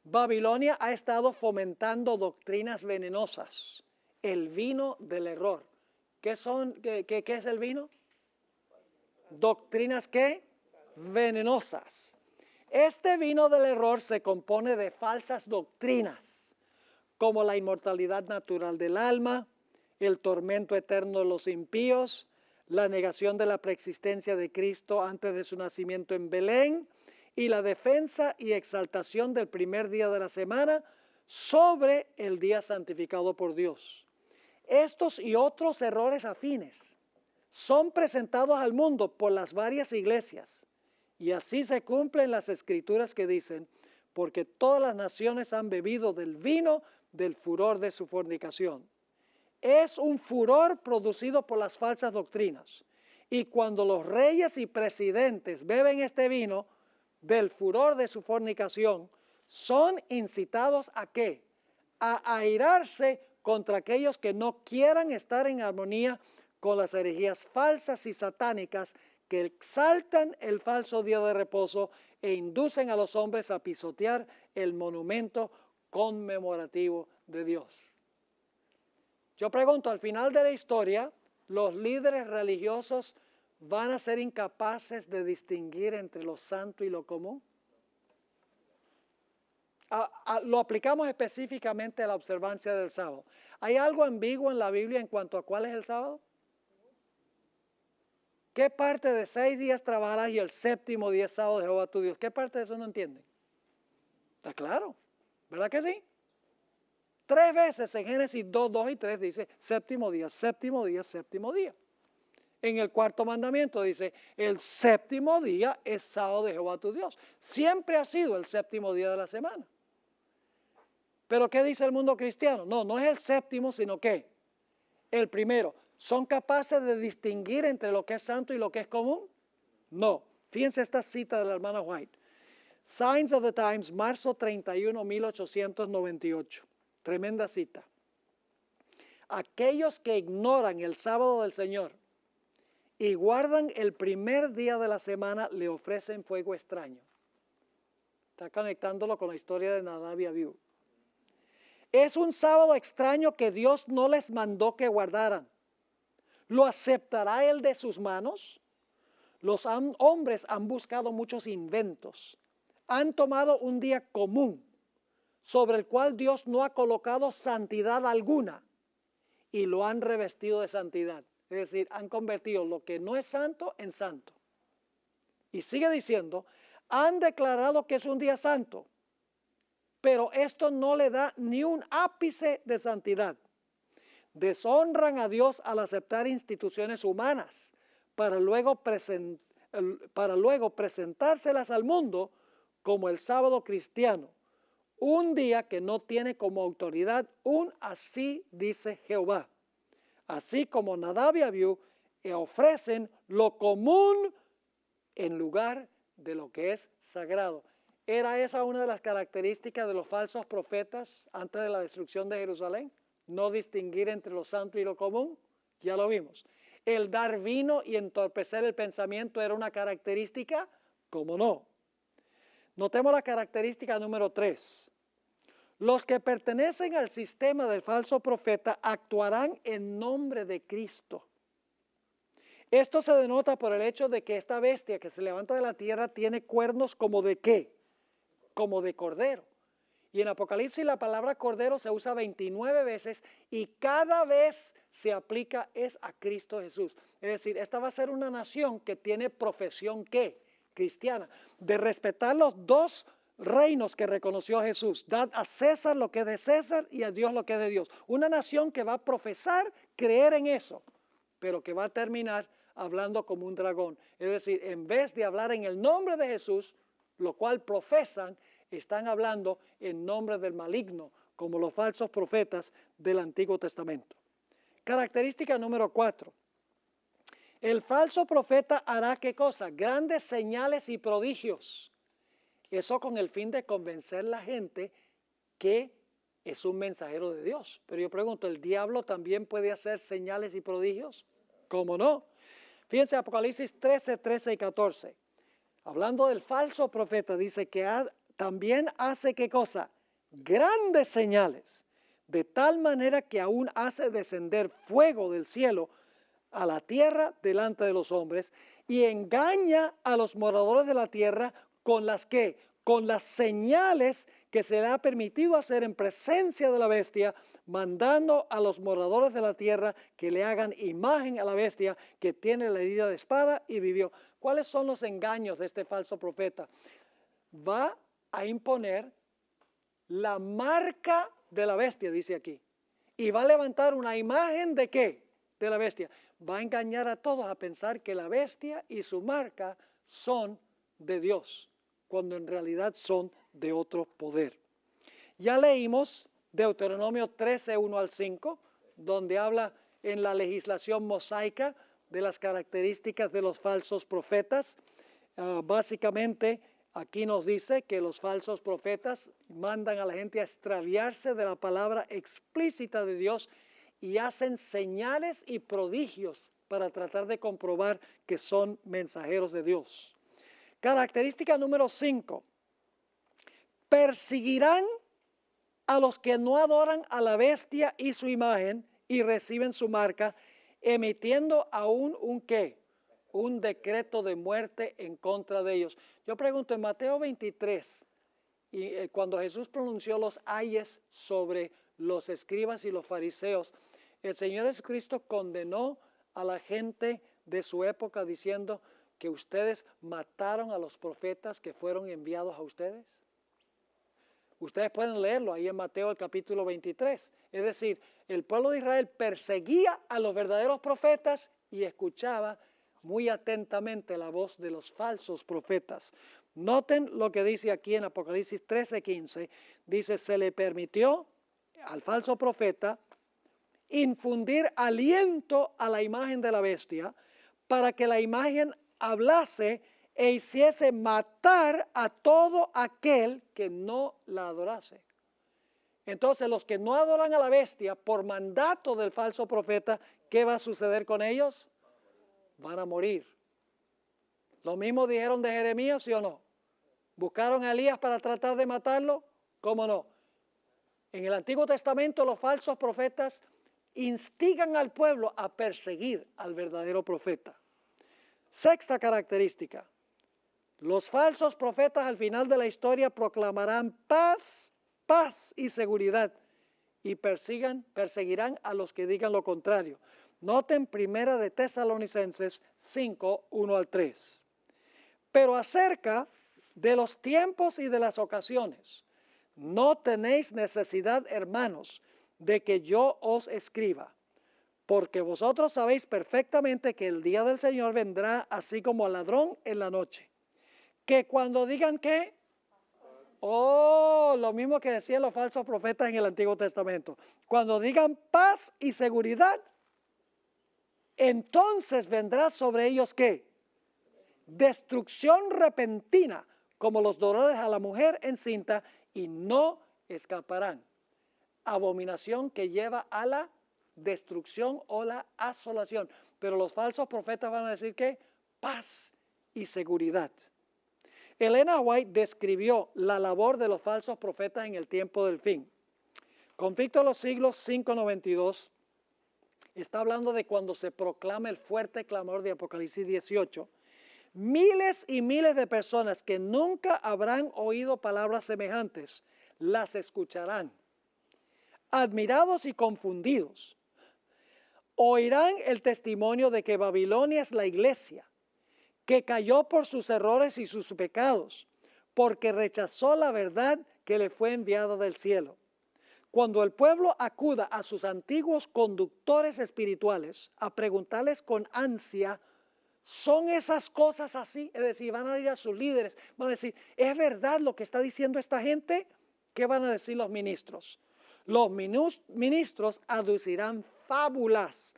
Babilonia ha estado fomentando doctrinas venenosas, el vino del error. ¿Qué es el vino? Doctrinas ¿qué? Venenosas. Este vino del error se compone de falsas doctrinas, como la inmortalidad natural del alma, el tormento eterno de los impíos, la negación de la preexistencia de Cristo antes de su nacimiento en Belén y la defensa y exaltación del primer día de la semana sobre el día santificado por Dios. Estos y otros errores afines son presentados al mundo por las varias iglesias y así se cumplen las escrituras que dicen: porque todas las naciones han bebido del vino del furor de su fornicación. Es un furor producido por las falsas doctrinas. Y cuando los reyes y presidentes beben este vino del furor de su fornicación, son incitados ¿a qué? A airarse contra aquellos que no quieran estar en armonía con las herejías falsas y satánicas que exaltan el falso día de reposo e inducen a los hombres a pisotear el monumento conmemorativo de Dios. Yo pregunto, al final de la historia, ¿los líderes religiosos van a ser incapaces de distinguir entre lo santo y lo común? Lo aplicamos específicamente a la observancia del sábado. ¿Hay algo ambiguo en la Biblia en cuanto a cuál es el sábado? ¿Qué parte de 6 días trabajarás y el séptimo día es sábado de Jehová tu Dios? ¿Qué parte de eso no entienden? Está claro, ¿verdad que sí? 3 veces en Génesis 2, 2 y 3 dice séptimo día, séptimo día, séptimo día. En el cuarto mandamiento dice, el séptimo día es sábado de Jehová tu Dios. Siempre ha sido el séptimo día de la semana. Pero ¿qué dice el mundo cristiano? No, no es el séptimo, sino ¿qué? El primero. ¿Son capaces de distinguir entre lo que es santo y lo que es común? No. Fíjense esta cita de la hermana White. Signs of the Times, marzo 31, 1898. Tremenda cita. Aquellos que ignoran el sábado del Señor y guardan el primer día de la semana le ofrecen fuego extraño. Está conectándolo con la historia de Nadab y Abiú. Es un sábado extraño que Dios no les mandó que guardaran. ¿Lo aceptará Él de sus manos? Los hombres han buscado muchos inventos. Han tomado un día común sobre el cual Dios no ha colocado santidad alguna y lo han revestido de santidad. Es decir, han convertido lo que no es santo en santo. Y sigue diciendo, han declarado que es un día santo, pero esto no le da ni un ápice de santidad. Deshonran a Dios al aceptar instituciones humanas para luego para luego presentárselas al mundo como el sábado cristiano, un día que no tiene como autoridad un así dice Jehová. Así como Nadab y Abiú ofrecen lo común en lugar de lo que es sagrado. ¿Era esa una de las características de los falsos profetas antes de la destrucción de Jerusalén? No distinguir entre lo santo y lo común. Ya lo vimos. El dar vino y entorpecer el pensamiento era una característica, ¿cómo no? Notemos la característica número 3. Los que pertenecen al sistema del falso profeta actuarán en nombre de Cristo. Esto se denota por el hecho de que esta bestia que se levanta de la tierra tiene cuernos como de ¿qué? Como de cordero. Y en Apocalipsis la palabra cordero se usa 29 veces y cada vez se aplica es a Cristo Jesús. Es decir, esta va a ser una nación que tiene profesión ¿qué? Cristiana, de respetar los dos reinos que reconoció Jesús. Dad a César lo que es de César y a Dios lo que es de Dios. Una nación que va a profesar creer en eso, pero que va a terminar hablando como un dragón. Es decir, en vez de hablar en el nombre de Jesús, lo cual profesan, están hablando en nombre del maligno, como los falsos profetas del Antiguo Testamento. Característica número 4. El falso profeta hará ¿qué cosa? Grandes señales y prodigios. Eso con el fin de convencer a la gente que es un mensajero de Dios. Pero yo pregunto, ¿el diablo también puede hacer señales y prodigios? ¿Cómo no? Fíjense Apocalipsis 13, 13 y 14. Hablando del falso profeta, dice que también hace ¿qué cosa? Grandes señales, de tal manera que aún hace descender fuego del cielo a la tierra delante de los hombres y engaña a los moradores de la tierra con las ¿qué? Con las señales que se le ha permitido hacer en presencia de la bestia, mandando a los moradores de la tierra que le hagan imagen a la bestia que tiene la herida de espada y vivió. ¿Cuáles son los engaños de este falso profeta? Va a imponer la marca de la bestia, dice aquí, y va a levantar una imagen de ¿qué? De la bestia. Va a engañar a todos a pensar que la bestia y su marca son de Dios, cuando en realidad son de otro poder. Ya leímos Deuteronomio 13, 1 al 5, donde habla en la legislación mosaica de las características de los falsos profetas. Básicamente, aquí nos dice que los falsos profetas mandan a la gente a extraviarse de la palabra explícita de Dios y hacen señales y prodigios para tratar de comprobar que son mensajeros de Dios. Característica número 5. Perseguirán a los que no adoran a la bestia y su imagen y reciben su marca, emitiendo aún un ¿qué? Un decreto de muerte en contra de ellos. Yo pregunto en Mateo 23, y cuando Jesús pronunció los ayes sobre los escribas y los fariseos, el Señor Jesucristo condenó a la gente de su época diciendo que ustedes mataron a los profetas que fueron enviados a ustedes. Ustedes pueden leerlo ahí en Mateo el capítulo 23. Es decir, el pueblo de Israel perseguía a los verdaderos profetas y escuchaba muy atentamente la voz de los falsos profetas. Noten lo que dice aquí en Apocalipsis 13:15. Dice, se le permitió al falso profeta infundir aliento a la imagen de la bestia para que la imagen hablase e hiciese matar a todo aquel que no la adorase. Entonces los que no adoran a la bestia por mandato del falso profeta, ¿qué va a suceder con ellos? Van a morir. Lo mismo dijeron de Jeremías, ¿sí o no? ¿Buscaron a Elías para tratar de matarlo? ¿Cómo no? En el Antiguo Testamento los falsos profetas instigan al pueblo a perseguir al verdadero profeta. Sexta característica. Los falsos profetas al final de la historia proclamarán paz, paz y seguridad y perseguirán a los que digan lo contrario. Noten Primera de Tesalonicenses 5, 1 al 3. Pero acerca de los tiempos y de las ocasiones, no tenéis necesidad, hermanos, de que yo os escriba, porque vosotros sabéis perfectamente que el día del Señor vendrá así como ladrón en la noche. Que cuando digan que, lo mismo que decían los falsos profetas en el Antiguo Testamento, cuando digan paz y seguridad, entonces vendrá sobre ellos ¿qué? Destrucción repentina, como los dolores a la mujer encinta, y no escaparán. Abominación que lleva a la destrucción o la asolación. Pero los falsos profetas van a decir que paz y seguridad. Elena White describió la labor de los falsos profetas en el tiempo del fin. Conflicto de los siglos 592 está hablando de cuando se proclama el fuerte clamor de Apocalipsis 18. Miles y miles de personas que nunca habrán oído palabras semejantes, las escucharán. Admirados y confundidos, oirán el testimonio de que Babilonia es la iglesia, que cayó por sus errores y sus pecados, porque rechazó la verdad que le fue enviada del cielo. Cuando el pueblo acuda a sus antiguos conductores espirituales a preguntarles con ansia, ¿son esas cosas así? Es decir, van a ir a sus líderes, van a decir, ¿es verdad lo que está diciendo esta gente? ¿Qué van a decir los ministros? Los ministros aducirán fábulas,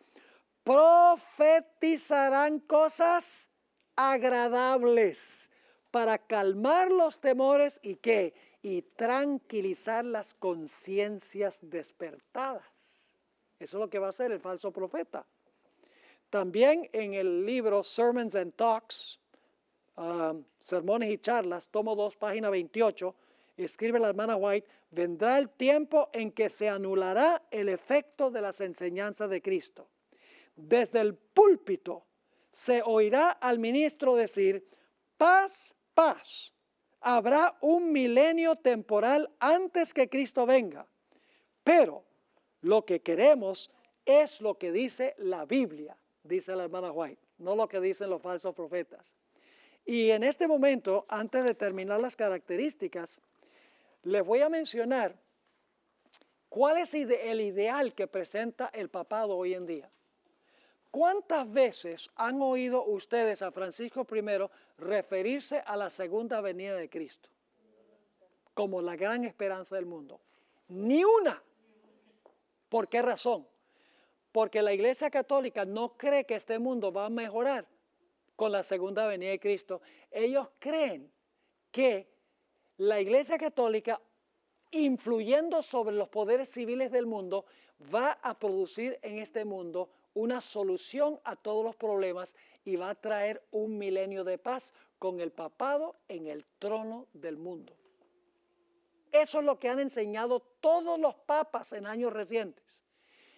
profetizarán cosas agradables para calmar los temores y ¿qué? Y tranquilizar las conciencias despertadas. Eso es lo que va a hacer el falso profeta. También en el libro Sermons and Talks, Sermones y Charlas, tomo 2, página 28, escribe la hermana White, vendrá el tiempo en que se anulará el efecto de las enseñanzas de Cristo. Desde el púlpito se oirá al ministro decir, paz, paz. Habrá un milenio temporal antes que Cristo venga. Pero lo que queremos es lo que dice la Biblia, dice la hermana White, no lo que dicen los falsos profetas. Y en este momento, antes de terminar las características, les voy a mencionar cuál es el ideal que presenta el papado hoy en día. ¿Cuántas veces han oído ustedes a Francisco I referirse a la segunda venida de Cristo como la gran esperanza del mundo? Ni una. ¿Por qué razón? Porque la Iglesia Católica no cree que este mundo va a mejorar con la segunda venida de Cristo. Ellos creen que la Iglesia Católica, influyendo sobre los poderes civiles del mundo, va a producir en este mundo una solución a todos los problemas y va a traer un milenio de paz con el papado en el trono del mundo. Eso es lo que han enseñado todos los papas en años recientes.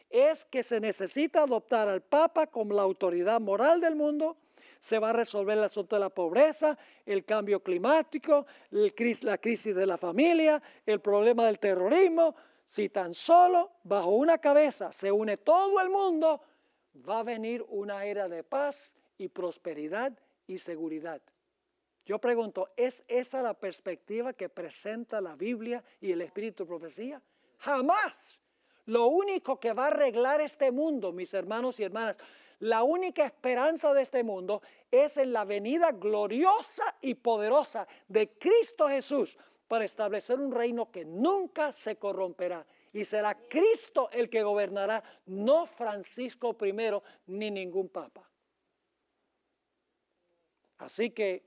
Es que se necesita adoptar al papa como la autoridad moral del mundo. Se va a resolver el asunto de la pobreza, el cambio climático, la crisis de la familia, el problema del terrorismo. Si tan solo bajo una cabeza se une todo el mundo, va a venir una era de paz y prosperidad y seguridad. Yo pregunto, ¿es esa la perspectiva que presenta la Biblia y el Espíritu de Profecía? ¡Jamás! Lo único que va a arreglar este mundo, mis hermanos y hermanas, la única esperanza de este mundo es en la venida gloriosa y poderosa de Cristo Jesús para establecer un reino que nunca se corromperá. Y será Cristo el que gobernará, no Francisco I ni ningún papa. Así que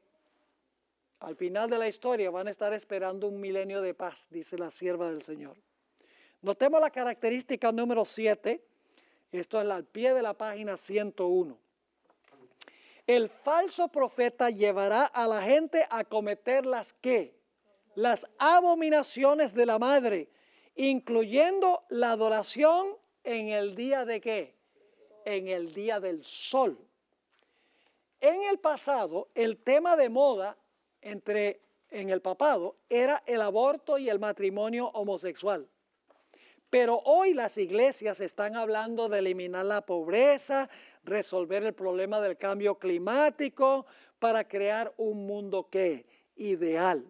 al final de la historia van a estar esperando un milenio de paz, dice la sierva del Señor. Notemos la característica número 7. Esto es al pie de la página 101. El falso profeta llevará a la gente a cometer las ¿qué? Las abominaciones de la madre, incluyendo la adoración en el día de ¿qué? En el día del sol. En el pasado, el tema de moda en el papado era el aborto y el matrimonio homosexual. Pero hoy las iglesias están hablando de eliminar la pobreza, resolver el problema del cambio climático para crear un mundo ¿qué? Ideal.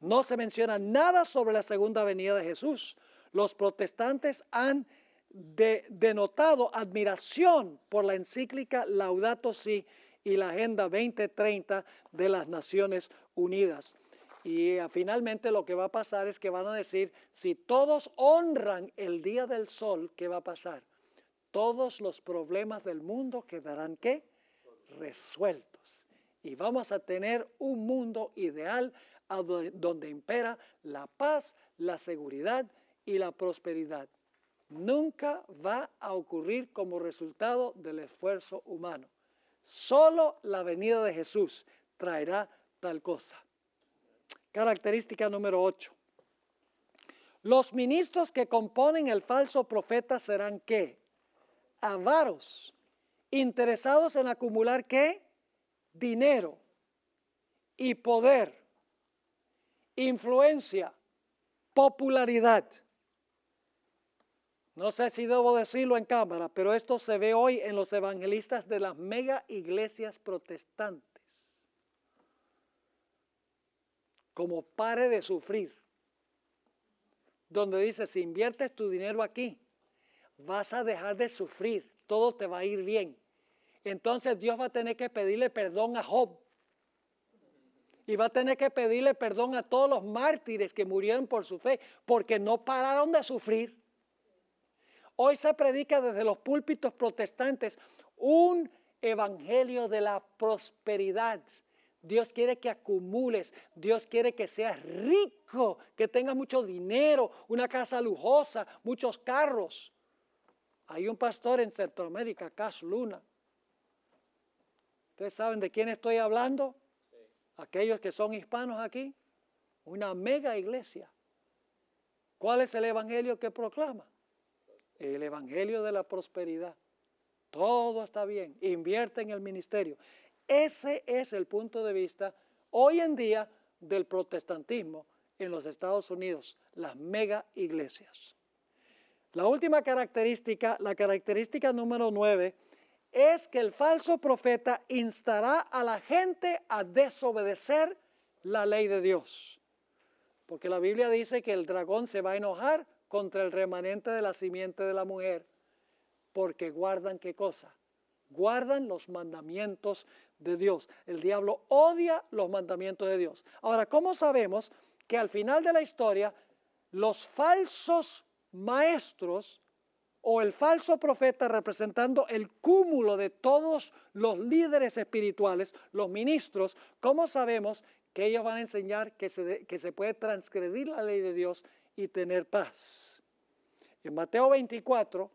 No se menciona nada sobre la segunda venida de Jesús. Los protestantes han denotado admiración por la encíclica Laudato Si y la Agenda 2030 de las Naciones Unidas. Y finalmente lo que va a pasar es que van a decir, si todos honran el Día del Sol, ¿qué va a pasar? Todos los problemas del mundo quedarán, ¿qué? Resueltos. Y vamos a tener un mundo ideal donde impera la paz, la seguridad y la prosperidad. Nunca va a ocurrir como resultado del esfuerzo humano. Solo la venida de Jesús traerá tal cosa. Característica número 8. Los ministros que componen el falso profeta serán ¿qué? Avaros, interesados en acumular ¿qué? Dinero y poder, influencia, popularidad. No sé si debo decirlo en cámara, pero esto se ve hoy en los evangelistas de las mega iglesias protestantes. Como pare de sufrir. Donde dice, si inviertes tu dinero aquí, vas a dejar de sufrir, todo te va a ir bien. Entonces Dios va a tener que pedirle perdón a Job. Y va a tener que pedirle perdón a todos los mártires que murieron por su fe, porque no pararon de sufrir. Hoy se predica desde los púlpitos protestantes un evangelio de la prosperidad. Dios quiere que acumules, Dios quiere que seas rico, que tengas mucho dinero, una casa lujosa, muchos carros. Hay un pastor en Centroamérica, Cash Luna. ¿Ustedes saben de quién estoy hablando? Sí. Aquellos que son hispanos aquí. Una mega iglesia. ¿Cuál es el evangelio que proclama? El evangelio de la prosperidad. Todo está bien. Invierte en el ministerio. Ese es el punto de vista hoy en día del protestantismo en los Estados Unidos, las mega iglesias. La última característica, la característica número 9, es que el falso profeta instará a la gente a desobedecer la ley de Dios. Porque la Biblia dice que el dragón se va a enojar contra el remanente de la simiente de la mujer, porque guardan ¿qué cosa? Guardan los mandamientos de Dios. El diablo odia los mandamientos de Dios. Ahora, ¿cómo sabemos que al final de la historia los falsos maestros o el falso profeta representando el cúmulo de todos los líderes espirituales, los ministros, cómo sabemos que ellos van a enseñar que se puede transgredir la ley de Dios y tener paz? En Mateo 24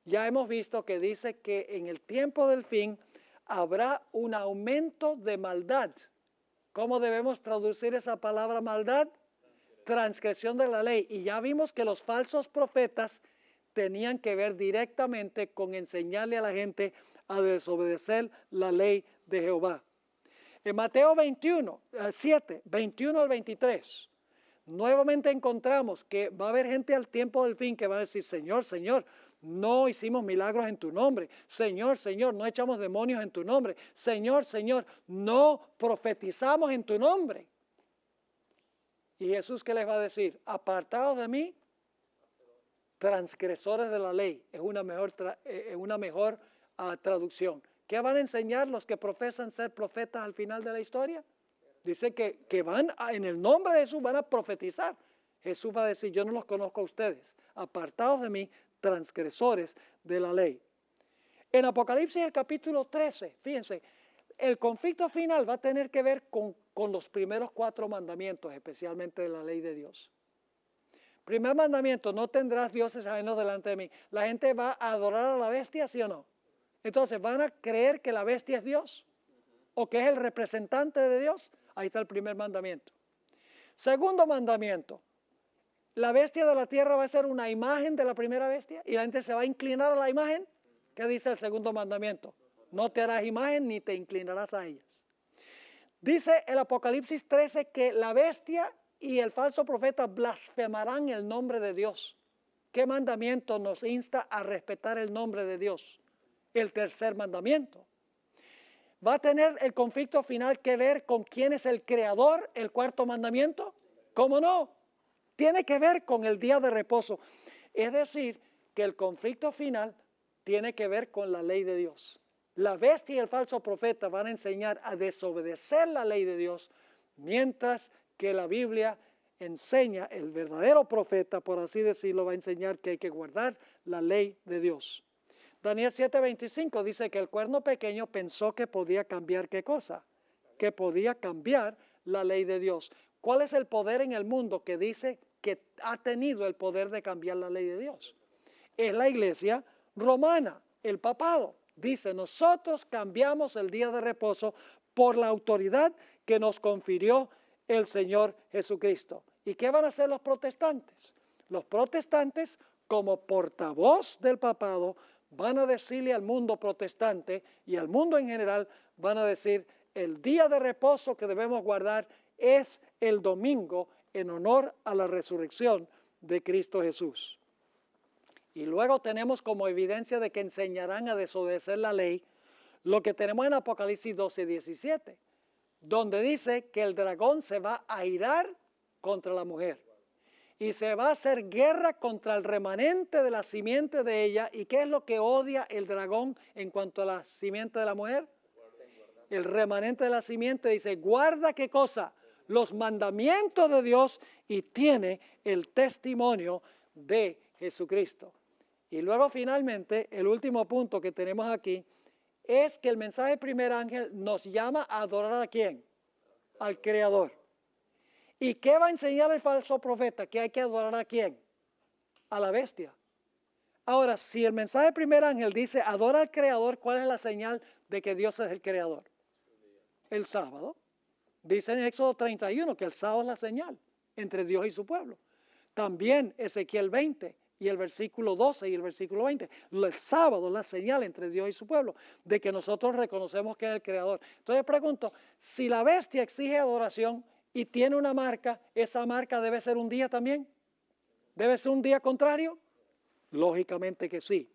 ya hemos visto que dice que en el tiempo del fin habrá un aumento de maldad. ¿Cómo debemos traducir esa palabra maldad? Transgresión de la ley. Y ya vimos que los falsos profetas tenían que ver directamente con enseñarle a la gente a desobedecer la ley de Jehová. En Mateo 7, 21 al 23, nuevamente encontramos que va a haber gente al tiempo del fin que va a decir, Señor, Señor, no hicimos milagros en tu nombre. Señor, Señor, no echamos demonios en tu nombre. Señor, Señor, no profetizamos en tu nombre. Y Jesús, ¿qué les va a decir? Apartados de mí, transgresores de la ley. Es una mejor traducción. ¿Qué van a enseñar los que profesan ser profetas al final de la historia? Dice que van en el nombre de Jesús, van a profetizar. Jesús va a decir, yo no los conozco a ustedes. Apartados de mí, transgresores de la ley. En Apocalipsis, el capítulo 13, fíjense, el conflicto final va a tener que ver con los primeros 4 mandamientos, especialmente de la ley de Dios. Primer mandamiento, no tendrás dioses ajenos delante de mí. La gente va a adorar a la bestia, ¿sí o no? Entonces, ¿van a creer que la bestia es Dios? ¿O que es el representante de Dios? Ahí está el primer mandamiento. Segundo mandamiento, la bestia de la tierra va a ser una imagen de la primera bestia y la gente se va a inclinar a la imagen. ¿Qué dice el segundo mandamiento? No te harás imagen ni te inclinarás a ellas. Dice el Apocalipsis 13 que la bestia y el falso profeta blasfemarán el nombre de Dios. ¿Qué mandamiento nos insta a respetar el nombre de Dios? El tercer mandamiento. ¿Va a tener el conflicto final que ver con quién es el creador, el cuarto mandamiento? ¿Cómo no? Tiene que ver con el día de reposo. Es decir, que el conflicto final tiene que ver con la ley de Dios. La bestia y el falso profeta van a enseñar a desobedecer la ley de Dios, mientras que la Biblia enseña, el verdadero profeta, por así decirlo, va a enseñar que hay que guardar la ley de Dios. Daniel 7:25 dice que el cuerno pequeño pensó que podía cambiar ¿qué cosa? Que podía cambiar la ley de Dios. ¿Cuál es el poder en el mundo que dice que ha tenido el poder de cambiar la ley de Dios? Es la iglesia romana, el papado. Dice, nosotros cambiamos el día de reposo por la autoridad que nos confirió el Señor Jesucristo. ¿Y qué van a hacer los protestantes? Los protestantes, como portavoz del papado, van a decirle al mundo protestante y al mundo en general, van a decir, el día de reposo que debemos guardar es el domingo en honor a la resurrección de Cristo Jesús. Y luego tenemos como evidencia de que enseñarán a desobedecer la ley, lo que tenemos en Apocalipsis 12:17, donde dice que el dragón se va a airar contra la mujer. Y se va a hacer guerra contra el remanente de la simiente de ella. ¿Y qué es lo que odia el dragón en cuanto a la simiente de la mujer? El remanente de la simiente dice, guarda ¿qué cosa? Los mandamientos de Dios y tiene el testimonio de Jesucristo. Y luego finalmente, el último punto que tenemos aquí es que el mensaje del primer ángel nos llama a adorar ¿a quién? Al Creador. ¿Y qué va a enseñar el falso profeta? Que hay que adorar ¿a quién? A la bestia. Ahora, si el mensaje del primer ángel dice adora al Creador, ¿cuál es la señal de que Dios es el Creador? El sábado. Dice en Éxodo 31 que el sábado es la señal entre Dios y su pueblo. También Ezequiel 20 y el versículo 12 y el versículo 20. El sábado es la señal entre Dios y su pueblo de que nosotros reconocemos que es el Creador. Entonces pregunto, si la bestia exige adoración y tiene una marca, ¿esa marca debe ser un día también? ¿Debe ser un día contrario? Lógicamente que sí.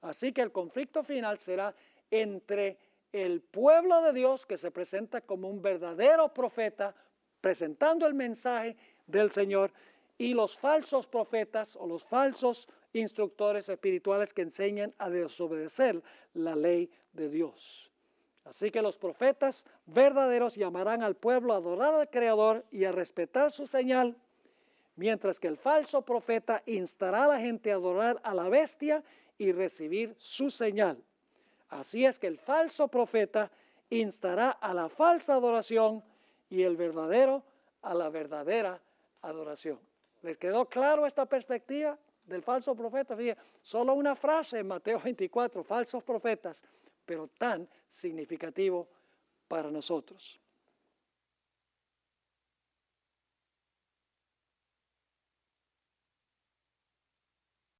Así que el conflicto final será entre el pueblo de Dios, que se presenta como un verdadero profeta, presentando el mensaje del Señor, y los falsos profetas o los falsos instructores espirituales que enseñan a desobedecer la ley de Dios. Así que los profetas verdaderos llamarán al pueblo a adorar al Creador y a respetar su señal, mientras que el falso profeta instará a la gente a adorar a la bestia y recibir su señal. Así es que el falso profeta instará a la falsa adoración y el verdadero a la verdadera adoración. ¿Les quedó claro esta perspectiva del falso profeta? Fíjense, solo una frase en Mateo 24, falsos profetas, pero tan significativo para nosotros.